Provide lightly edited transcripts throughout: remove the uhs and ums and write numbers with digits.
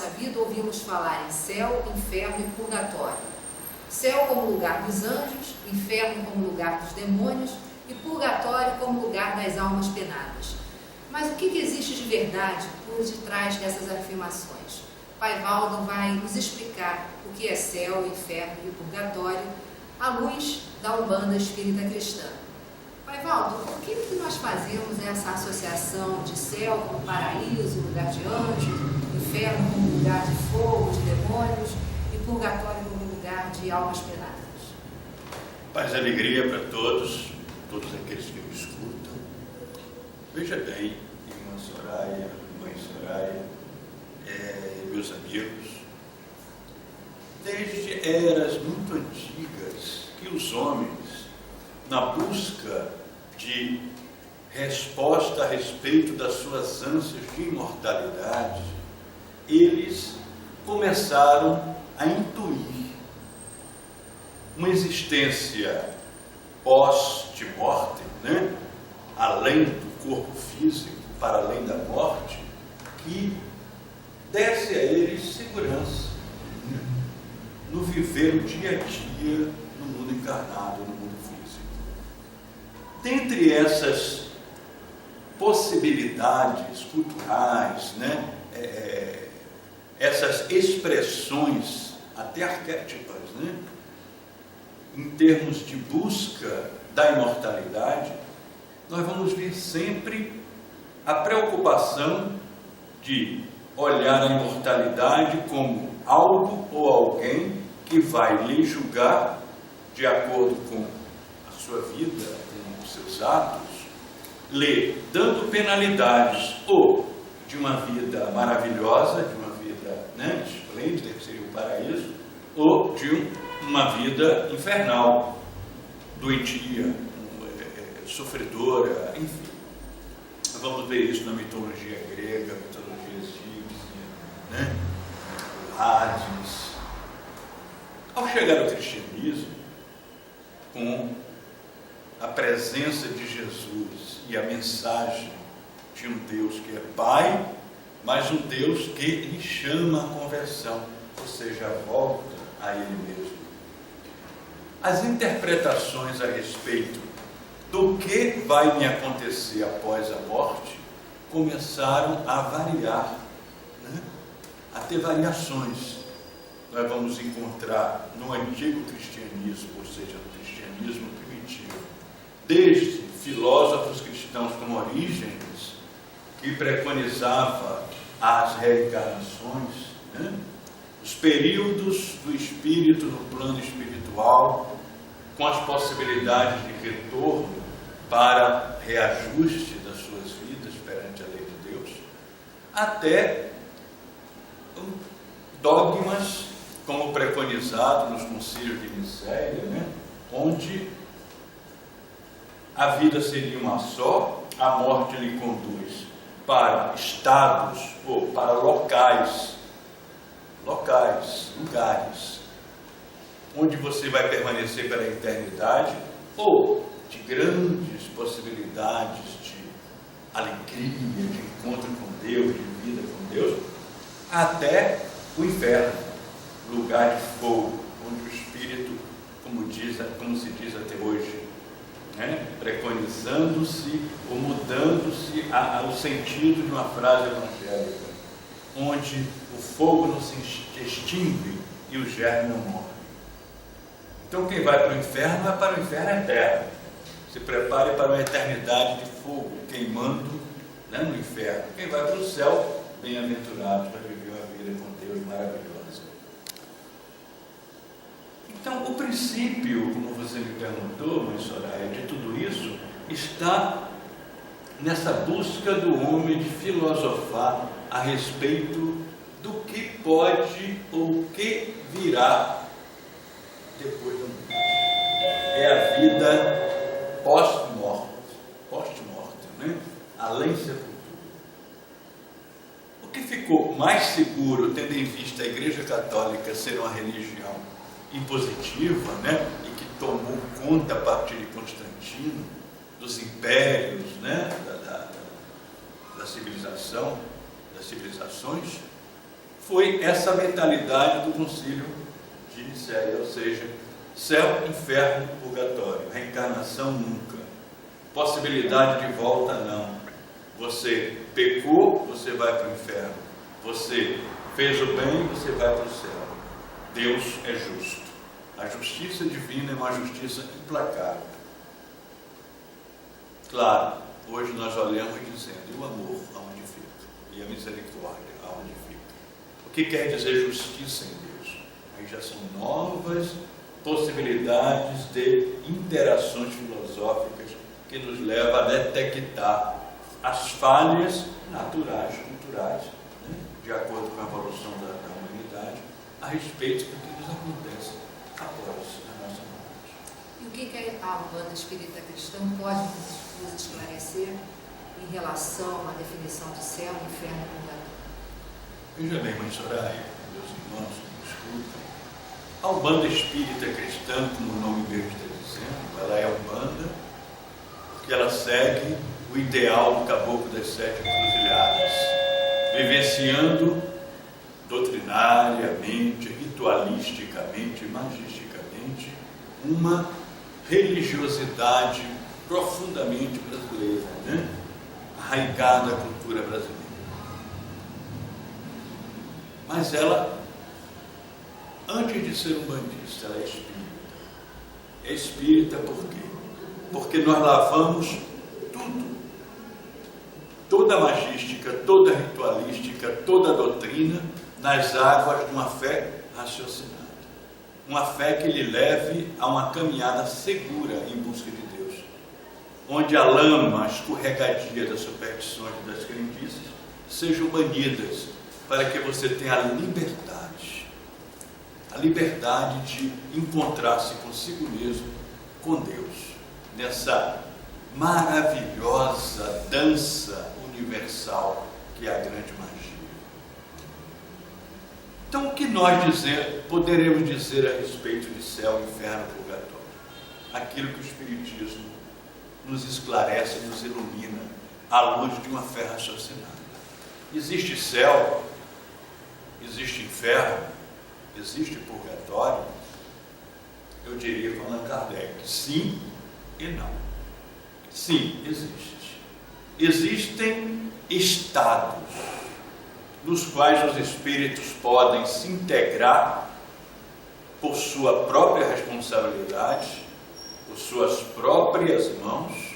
nossa vida ouvimos falar em céu, inferno e purgatório. Céu como lugar dos anjos, inferno como lugar dos demônios e purgatório como lugar das almas penadas. Mas o que existe de verdade por detrás dessas afirmações? Pai Valdo vai nos explicar o que é céu, inferno e purgatório à luz da Umbanda Espírita Cristã. Pai Valdo, por que nós fazemos essa associação de céu como paraíso, lugar de anjos, inferno como lugar de fogo, de demônios e purgatório como lugar de almas penadas? Paz e alegria para todos aqueles que me escutam. Veja bem, irmã Soraya, mãe Soraya, meus amigos, desde eras muito antigas que os homens, na busca de resposta a respeito das suas ânsias de imortalidade, eles começaram a intuir uma existência pós-morte, né? Além do corpo físico, para além da morte, que desse a eles segurança no viver o dia a dia no mundo encarnado, no mundo físico. Dentre essas possibilidades culturais, né? Essas expressões até arquétipas, né? Em termos de busca da imortalidade, nós vamos ver sempre a preocupação de olhar a imortalidade como algo ou alguém que vai lhe julgar de acordo com a sua vida, com os seus atos, lhe dando penalidades ou de uma vida maravilhosa, de uma vida, né, esplêndida, que seria o paraíso, ou de uma vida infernal, doentia, sofredora, enfim. Vamos ver isso na mitologia grega, mitologia egípcia, né? Hades. Ao chegar ao cristianismo, com a presença de Jesus e a mensagem de um Deus que é Pai, mas um Deus que lhe chama a conversão, ou seja, a volta a Ele mesmo. As interpretações a respeito do que vai me acontecer após a morte começaram a variar, né? A ter variações. Nós vamos encontrar no antigo cristianismo, ou seja, no cristianismo primitivo, desde filósofos cristãos como Orígenes, que preconizava as reencarnações, né? Os períodos do espírito no plano espiritual, com as possibilidades de retorno para reajuste das suas vidas perante a lei de Deus, até dogmas como preconizado nos concílios de Nicéia, né? Onde a vida seria uma só, a morte lhe conduz para estados ou para lugares, onde você vai permanecer pela eternidade, ou de grandes possibilidades de alegria, de encontro com Deus, de vida com Deus, até o inferno, lugar de fogo, onde o Espírito, como se diz até hoje, né? Preconizando-se ou mudando-se o sentido de uma frase evangélica, onde o fogo não se extingue e o germe não morre. Então quem vai para o inferno vai para o inferno eterno. Se prepare para uma eternidade de fogo queimando, né, no inferno. Quem vai para o céu, bem-aventurado, vai viver uma vida com Deus maravilhosa. Então o princípio, como você me perguntou, mãe Soraya, de tudo isso está nessa busca do homem de filosofar a respeito do que pode ou que virá depois da morte. É a vida pós-morte, né? Além sepultura. O que ficou mais seguro, tendo em vista a Igreja Católica ser uma religião impositiva, né? E que tomou conta a partir de Constantino dos impérios, né? Da civilização, das civilizações, foi essa mentalidade do concílio de Nicéia, ou seja, céu, inferno, purgatório, reencarnação nunca, possibilidade de volta não. Você pecou, você vai para o inferno. Você fez o bem, você vai para o céu. Deus é justo. A justiça divina é uma justiça implacável. Claro, hoje nós olhamos dizendo, e o amor aonde fica? E a misericórdia aonde fica? O que quer dizer justiça em Deus? Aí já são novas possibilidades de interações filosóficas que nos levam a detectar as falhas naturais, culturais, né, de acordo com a evolução da humanidade, a respeito do que nos acontece após a nossa morte. E o que a Umbanda Espírita Cristã pode nos esclarecer em relação à definição de céu, inferno e purgatório? Veja bem, mãe Soraya, meus irmãos que me escutam, a Umbanda Espírita Cristã, como o nome mesmo está dizendo, ela é Umbanda porque ela segue o ideal do caboclo das 7 encruzilhadas, vivenciando doutrinariamente, ritualisticamente, magisticamente, uma religiosidade profundamente brasileira, né? Arraigada à cultura brasileira. Mas ela, antes de ser umbandista, ela é espírita. É espírita por quê? Porque nós lavamos tudo. Toda a magística, toda a ritualística, toda a doutrina nas águas de uma fé raciocinada. Uma fé que lhe leve a uma caminhada segura em busca de Deus. Onde a lama escorregadia das superstições e das crendices sejam banidas, para que você tenha a liberdade de encontrar-se consigo mesmo, com Deus, nessa maravilhosa dança universal que é a grande magia. Então, o que nós poderemos dizer a respeito de céu, inferno e purgatório? Aquilo que o Espiritismo nos esclarece, nos ilumina, à luz de uma fé raciocinada. Existe céu, existe inferno, existe purgatório? Eu diria com Allan Kardec, sim e não. Sim, existe. Existem estados nos quais os espíritos podem se integrar por sua própria responsabilidade, por suas próprias mãos,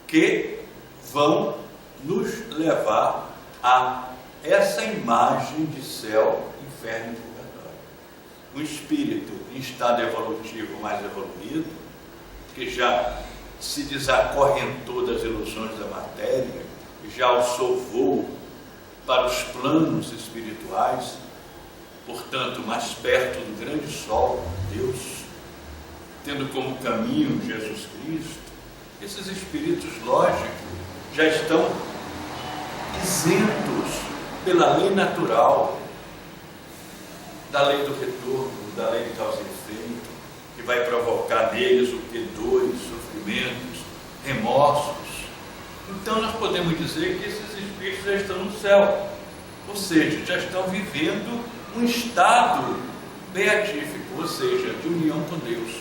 que vão nos levar a essa imagem de céu, inferno e purgatório. O espírito em estado evolutivo mais evoluído, que já se desacorrentou das ilusões da matéria, já alçou voo para os planos espirituais, portanto, mais perto do grande sol, Deus, tendo como caminho Jesus Cristo, esses espíritos, lógico, já estão isentos pela lei natural, da lei do retorno, da lei de causa e efeito, que vai provocar neles o que? Dores, sofrimentos, remorsos. Então nós podemos dizer que esses espíritos já estão no céu, ou seja, já estão vivendo um estado beatífico, ou seja, de união com Deus.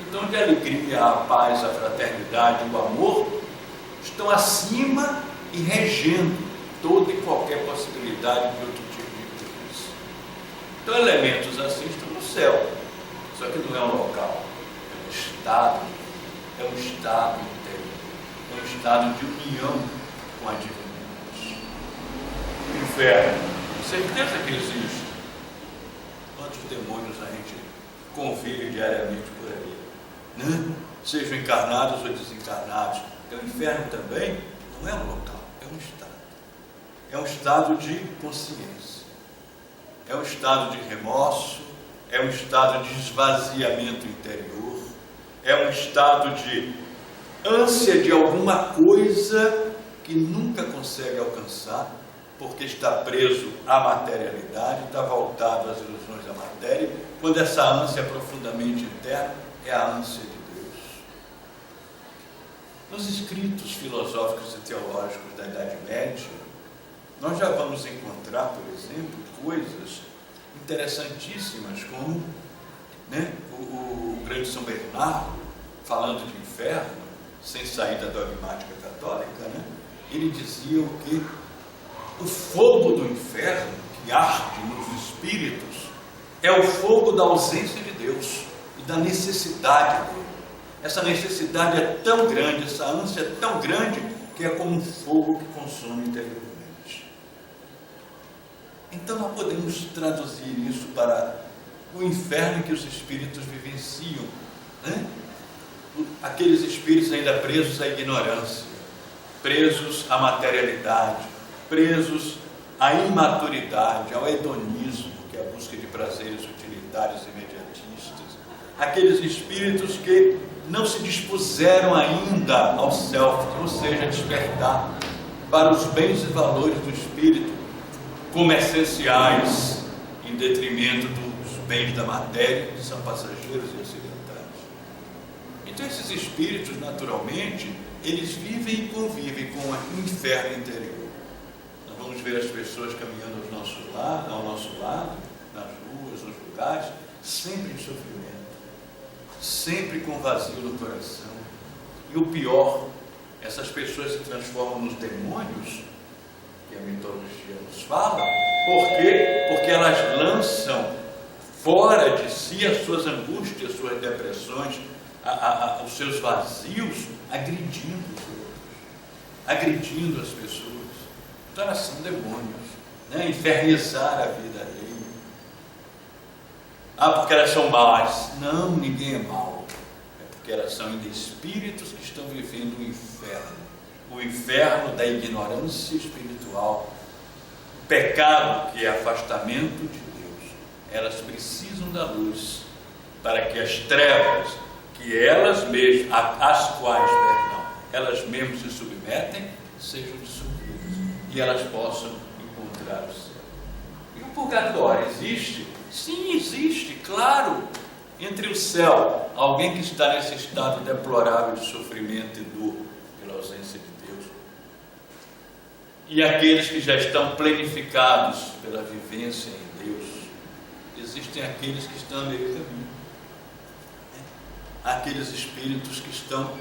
Então, de alegria, a paz, a fraternidade, o amor estão acima e regendo toda e qualquer possibilidade de outro tipo de injustiça. Então, elementos assim estão no céu, só que não é um local, é um estado interior, é um estado de união com a divindade. O inferno, com certeza que existe. Quantos demônios a gente convive diariamente por aí, né? Sejam encarnados ou desencarnados. O inferno também não é um local, é um estado. É um estado de consciência, é um estado de remorso, é um estado de esvaziamento interior, é um estado de ânsia de alguma coisa que nunca consegue alcançar, porque está preso à materialidade, está voltado às ilusões da matéria, quando essa ânsia profundamente interna é a ânsia de Deus. Nos escritos filosóficos e teológicos da Idade Média, nós já vamos encontrar, por exemplo, coisas interessantíssimas, como, né, o grande São Bernardo, falando de inferno, sem sair da dogmática católica, né, ele dizia que o fogo do inferno, que arde nos espíritos, é o fogo da ausência de Deus e da necessidade dele. Essa necessidade é tão grande, essa ânsia é tão grande, que é como um fogo que consome interiormente. Então nós podemos traduzir isso para o inferno que os espíritos vivenciam, né? Aqueles espíritos ainda presos à ignorância, presos à materialidade, presos à imaturidade, ao hedonismo, que é a busca de prazeres utilitários e imediatistas, aqueles espíritos que não se dispuseram ainda ao self, ou seja, a despertar para os bens e valores do espírito como essenciais, em detrimento dos bens da matéria, que são passageiros e acidentais. Então esses espíritos, naturalmente, eles vivem e convivem com o inferno interior. Nós vamos ver as pessoas caminhando ao nosso lado, nas ruas, nos lugares, sempre em sofrimento, sempre com vazio no coração. E o pior, essas pessoas se transformam nos demônios, que a mitologia nos fala. Por quê? Porque elas lançam fora de si as suas angústias, as suas depressões, os seus vazios, agredindo os outros, agredindo as pessoas. Então elas são demônios, né? Infernizar a vida alheia. Porque elas são más. Não, ninguém é mau. É porque elas são ainda espíritos que estão vivendo o inferno. O inferno da ignorância espiritual. O pecado, que é afastamento de Deus. Elas precisam da luz para que as trevas, que elas mesmas, às quais, elas mesmas se submetem, sejam dissolvidas e elas possam encontrar o céu. E o purgatório existe? Sim, existe, claro. Entre o céu, alguém que está nesse estado deplorável de sofrimento e dor pela ausência de Deus, e aqueles que já estão plenificados pela vivência em Deus, existem aqueles que estão a meio caminho, aqueles espíritos que estão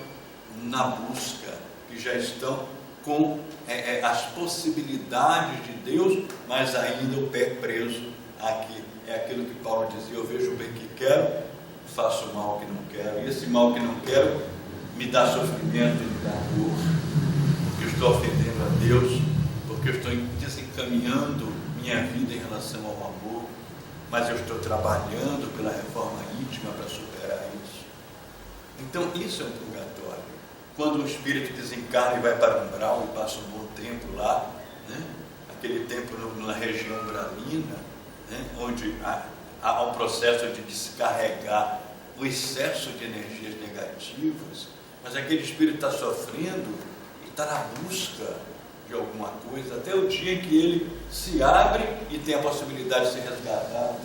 na busca, que já estão com as possibilidades de Deus, mas ainda o pé preso aqui. É aquilo que Paulo dizia: eu vejo o bem que quero, faço o mal que não quero, e esse mal que não quero me dá sofrimento, me dá dor, porque eu estou ofendendo a Deus, porque eu estou desencaminhando minha vida em relação ao amor, mas eu estou trabalhando pela reforma íntima para superar isso. Então isso é um purgatório. Quando um espírito desencarna e vai para o umbral e passa um bom tempo lá, né? Aquele tempo na região umbralina, né? Onde há um processo de descarregar o excesso de energias negativas, mas aquele espírito está sofrendo e está na busca de alguma coisa, até o dia em que ele se abre e tem a possibilidade de ser resgatado.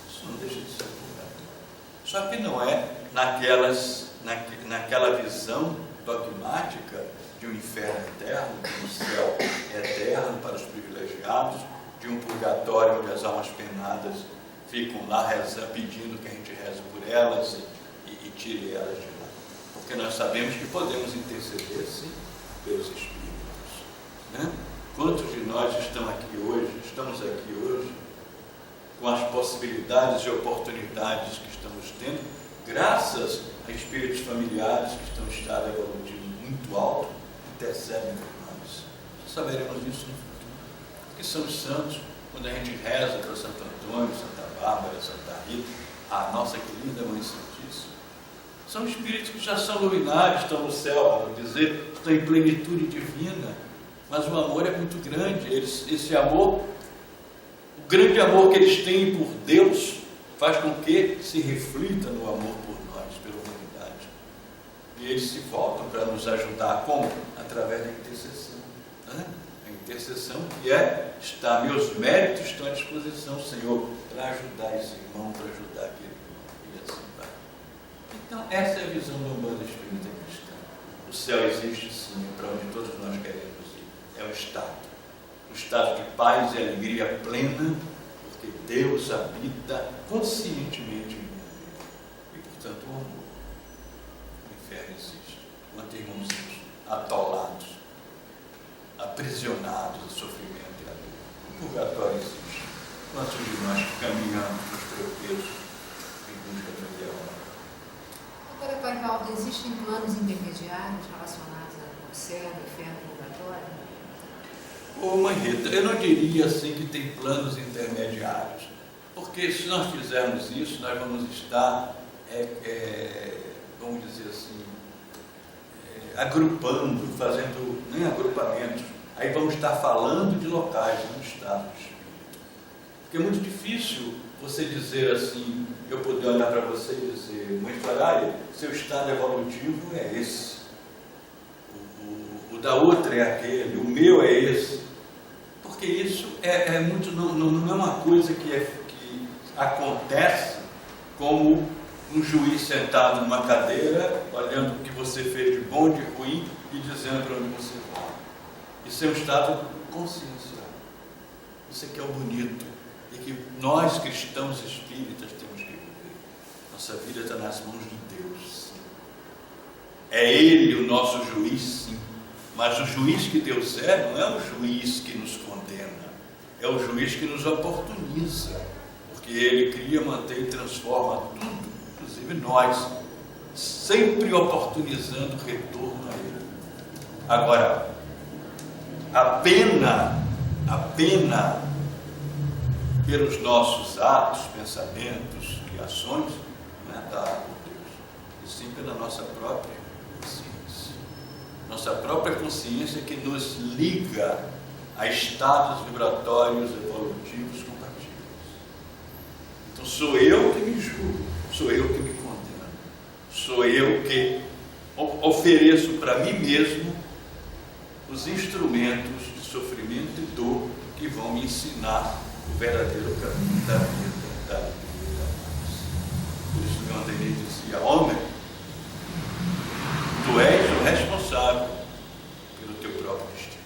Isso não deixa de ser purgatório. Só que não é naquela visão dogmática de um inferno eterno, de um céu eterno para os privilegiados, de um purgatório onde as almas penadas ficam lá pedindo que a gente reze por elas e tire elas de lá. Porque nós sabemos que podemos interceder, sim, pelos espíritos. Né? Quantos de nós estamos aqui hoje, com as possibilidades e oportunidades que estamos tendo, graças a espíritos familiares que estão em estado evolutivo muito alto, intercedem por nós. Saberemos disso no futuro. Que são os santos, quando a gente reza para Santo Antônio, Santa Bárbara, Santa Rita, a nossa querida Mãe Santíssima, são espíritos que já são luminares, estão no céu, vamos dizer, estão em plenitude divina, mas o amor é muito grande. Esse amor, o grande amor que eles têm por Deus, faz com que se reflita no amor por nós, pela humanidade. E eles se voltam para nos ajudar, como? Através da intercessão. Né? A intercessão que meus méritos estão à disposição, Senhor, para ajudar esse irmão, para ajudar aquele irmão, e assim vai. Então, essa é a visão do Umbanda Espírita Cristã. O céu existe sim, para onde todos nós queremos ir. É um estado. um estado de paz e alegria plena, porque Deus habita conscientemente em mim. E, portanto, o amor. O inferno existe. Quantos irmãozinhos atolados, aprisionados ao sofrimento e à dor. O purgatório existe. Quantos de nós caminhamos nos tropeços em busca do ideal? Agora, Pai Valdo, existem planos intermediários relacionados ao céu, ao inferno, ao purgatório? Ô, mãe Rita, eu não diria assim que tem planos intermediários, porque se nós fizermos isso, nós vamos estar, vamos dizer assim, agrupando, fazendo agrupamentos, aí vamos estar falando de locais, não de estado de espírito. Porque é muito difícil você dizer assim, eu poder olhar para você e dizer, mãe Farária, seu estado evolutivo é esse, o da outra é aquele, o meu é esse. Porque isso não é uma coisa que acontece como um juiz sentado numa cadeira, olhando o que você fez de bom, de ruim e dizendo para onde você vai. Isso é um estado consciencial. Isso aqui é o bonito e que nós cristãos espíritas temos que viver. Nossa vida está nas mãos de Deus, sim. É Ele o nosso juiz, sim. Mas o juiz que Deus não é o juiz que nos condena, é o juiz que nos oportuniza, porque Ele cria, mantém e transforma tudo, inclusive nós, sempre oportunizando o retorno a Ele. Agora, a pena pelos nossos atos, pensamentos e ações não é dada por Deus, e sim pela nossa própria consciência. Nossa própria consciência que nos liga a estados vibratórios evolutivos compatíveis. Então sou eu que me julgo, sou eu que me condeno, sou eu que ofereço para mim mesmo os instrumentos de sofrimento e dor que vão me ensinar o verdadeiro caminho da vida, da alegria e da paz. Por isso Leon Denis dizia, homem, tu és o responsável pelo teu próprio destino.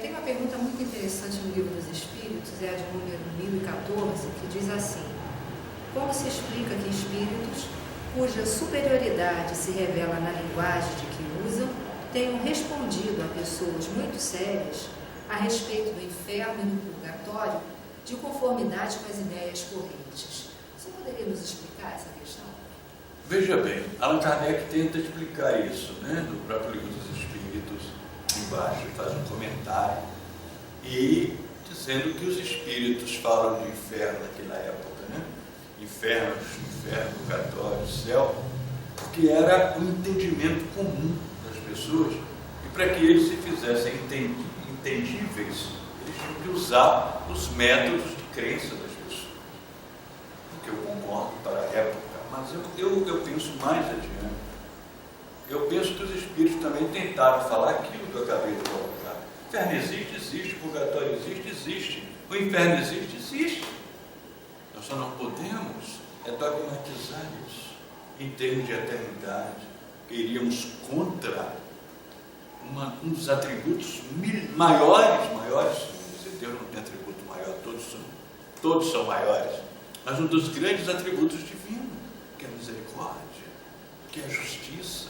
Tem uma pergunta muito interessante no Livro dos Espíritos, é a de número 1014, que diz assim: como se explica que espíritos cuja superioridade se revela na linguagem de que usam, tenham respondido a pessoas muito sérias a respeito do inferno e do purgatório de conformidade com as ideias correntes? Você poderia nos explicar essa questão? Veja bem, Allan Kardec tenta explicar isso, no próprio Livro dos Espíritos, embaixo faz um comentário, e dizendo que os espíritos falam do inferno naquela época, inferno, purgatório, céu, porque era um entendimento comum das pessoas, e para que eles se fizessem entendíveis, eles tinham que usar os métodos de crença das pessoas. Porque eu concordo para a época, mas eu penso mais adiante. Eu penso que os espíritos também tentaram falar aquilo que eu acabei de colocar. O inferno existe, o purgatório existe, o inferno existe. Nós só não podemos dogmatizar isso em termos de eternidade, que iríamos contra um dos atributos maiores, Deus não tem atributo maior, todos são maiores, mas um dos grandes atributos divinos, que é a misericórdia, que é a justiça.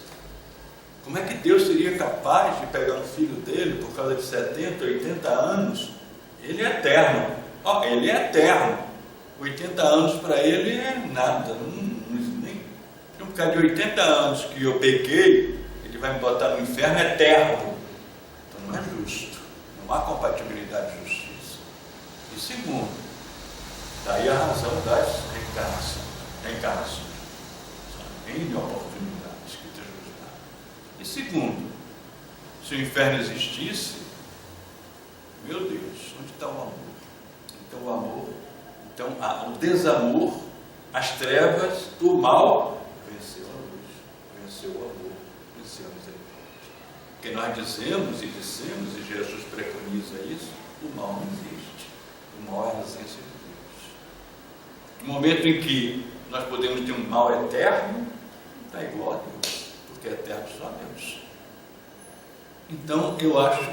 Como é que Deus seria capaz de pegar um filho dele por causa de 70, 80 anos? Ele é eterno. Ele é eterno. 80 anos para ele é nada. Nem por causa de 80 anos que eu pequei, ele vai me botar no inferno eterno. Então não é justo. Não há compatibilidade de justiça. E segundo, daí a razão das reencarnações. São N oportunidades que Deus nos dá. E segundo, se o inferno existisse, meu Deus, onde está o amor? Então o desamor, as trevas, o mal, venceu a luz, venceu o amor, venceu a misericórdia. Porque nós dizemos e dissemos, e Jesus preconiza isso, o mal não existe. O mal é a ausência de Deus. No momento em que nós podemos ter um mal eterno, está igual a Deus, porque é eterno só Deus. Então eu acho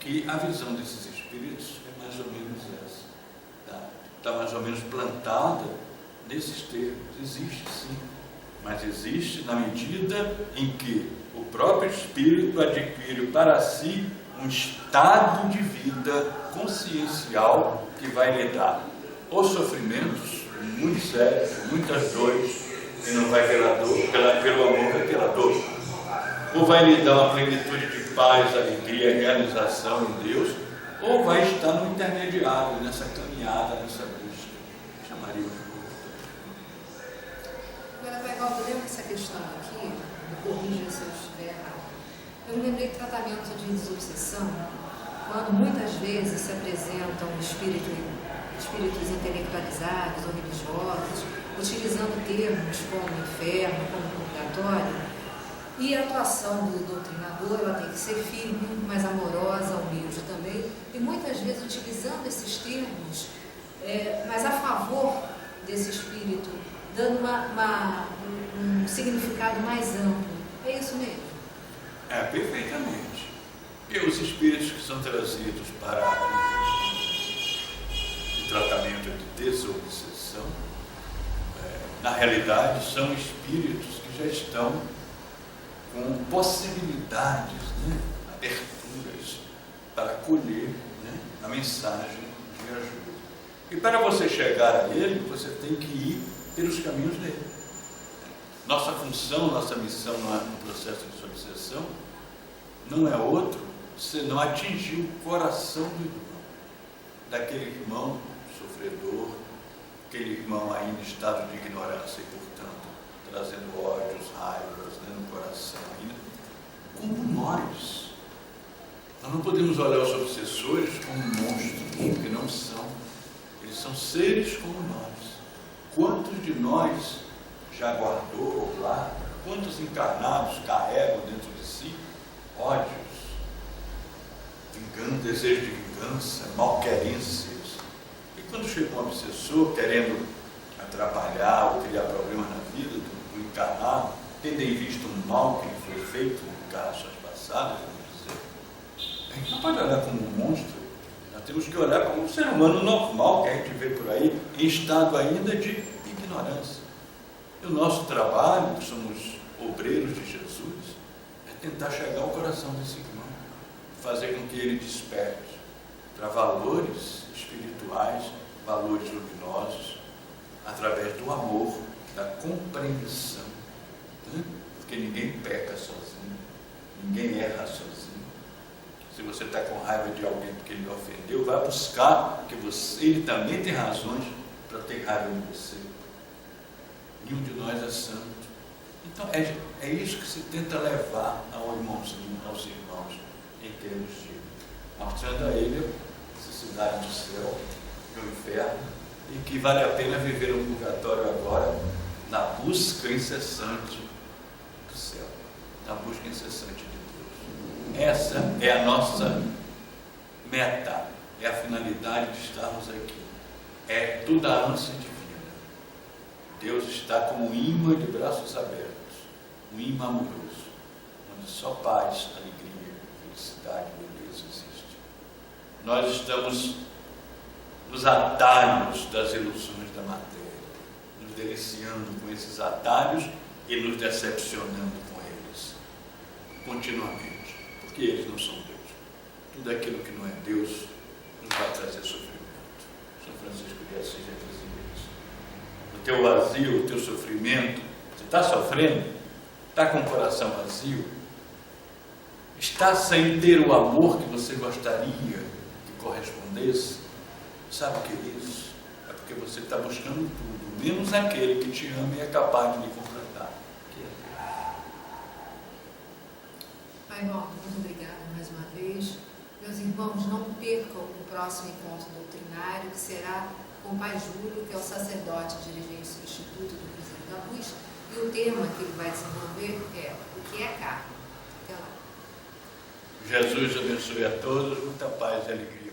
que a visão desses espíritos é mais ou menos essa. Está mais ou menos plantada nesses termos. Existe sim, mas existe na medida em que o próprio espírito adquire para si um estado de vida consciencial que vai lhe dar os sofrimentos muito sérios, muitas dores, e não vai pela dor, pelo amor vai pela dor, ou vai lhe dar uma plenitude de paz, alegria, realização em Deus, ou vai estar no intermediário, nessa caminhada, nessa busca. Chamaria de Agora, Pai Valdo, lembra essa questão aqui, me corrija se eu estiver errado. Eu me lembrei do tratamento de desobsessão, quando muitas vezes se apresentam espíritos intelectualizados ou religiosos, utilizando termos como inferno, como purgatório, e a atuação do doutrinador ela tem que ser firme, mas amorosa, humilde também, e muitas vezes utilizando esses termos, mas a favor desse espírito, dando um significado mais amplo. É isso mesmo? Perfeitamente. E os espíritos que são trazidos para o tratamento de desobsessão, na realidade, são espíritos que já estão com possibilidades, aberturas para acolher a mensagem de ajuda. E para você chegar a ele, você tem que ir pelos caminhos dele. Nossa função, nossa missão no processo de desobsessão não é outro senão atingir o coração do irmão, daquele irmão sofredor, aquele irmão ainda em estado de ignorância e, portanto, trazendo ódios, raivas no coração, ainda, como nós. Nós não podemos olhar os obsessores como monstros, porque não são. Eles são seres como nós. Quantos de nós já guardou lá, quantos encarnados carregam dentro de si ódios, desejo de vingança, malquerências? E quando chega um obsessor querendo atrapalhar ou criar problemas na vida do encarnado, tendo em vista um mal que lhe foi feito em encarnações passadas, a gente não pode olhar como um monstro, nós temos que olhar como um ser humano normal que a gente vê por aí, em estado ainda de ignorância. E o nosso trabalho, que somos obreiros de Jesus, é tentar chegar ao coração desse irmão, fazer com que ele desperte para valores espirituais, valores luminosos, através do amor, da compreensão, porque ninguém peca sozinho, ninguém erra sozinho. Se você está com raiva de alguém porque ele lhe ofendeu, vai buscar, porque ele também tem razões para ter raiva de você. Nenhum de nós é santo. Então é isso que se tenta levar ao irmãozinho, aos irmãos, em termos de mostrando a ele a necessidade do céu, do inferno, e que vale a pena viver o purgatório agora na busca incessante do céu, na busca incessante de Deus. Essa é a nossa meta, é a finalidade de estarmos aqui. É toda a ânsia divina. Deus está como um imã de braços abertos, um imã amoroso, onde só paz, alegria, felicidade, beleza existe. Nós estamos nos atalhos das ilusões da matéria, nos deliciando com esses atalhos e nos decepcionando com eles, continuamente, porque eles não são Deus. Tudo aquilo que não é Deus nos vai trazer sofrimento. São Francisco de Assis dizia isso. O teu vazio, o teu sofrimento, você está sofrendo? Está com o coração vazio? Está sem ter o amor que você gostaria que correspondesse? Sabe o que é isso? É porque você está buscando tudo, menos aquele que te ama e é capaz de lhe completar. Pai Valdo, muito obrigada mais uma vez. Meus irmãos, não percam o próximo encontro doutrinário, que será com o Pai Júlio, que é o sacerdote dirigente substituto do Cruzeiro da Luz, e o tema que ele vai desenvolver é o que é carne. Até lá. Jesus abençoe a todos, muita paz e alegria.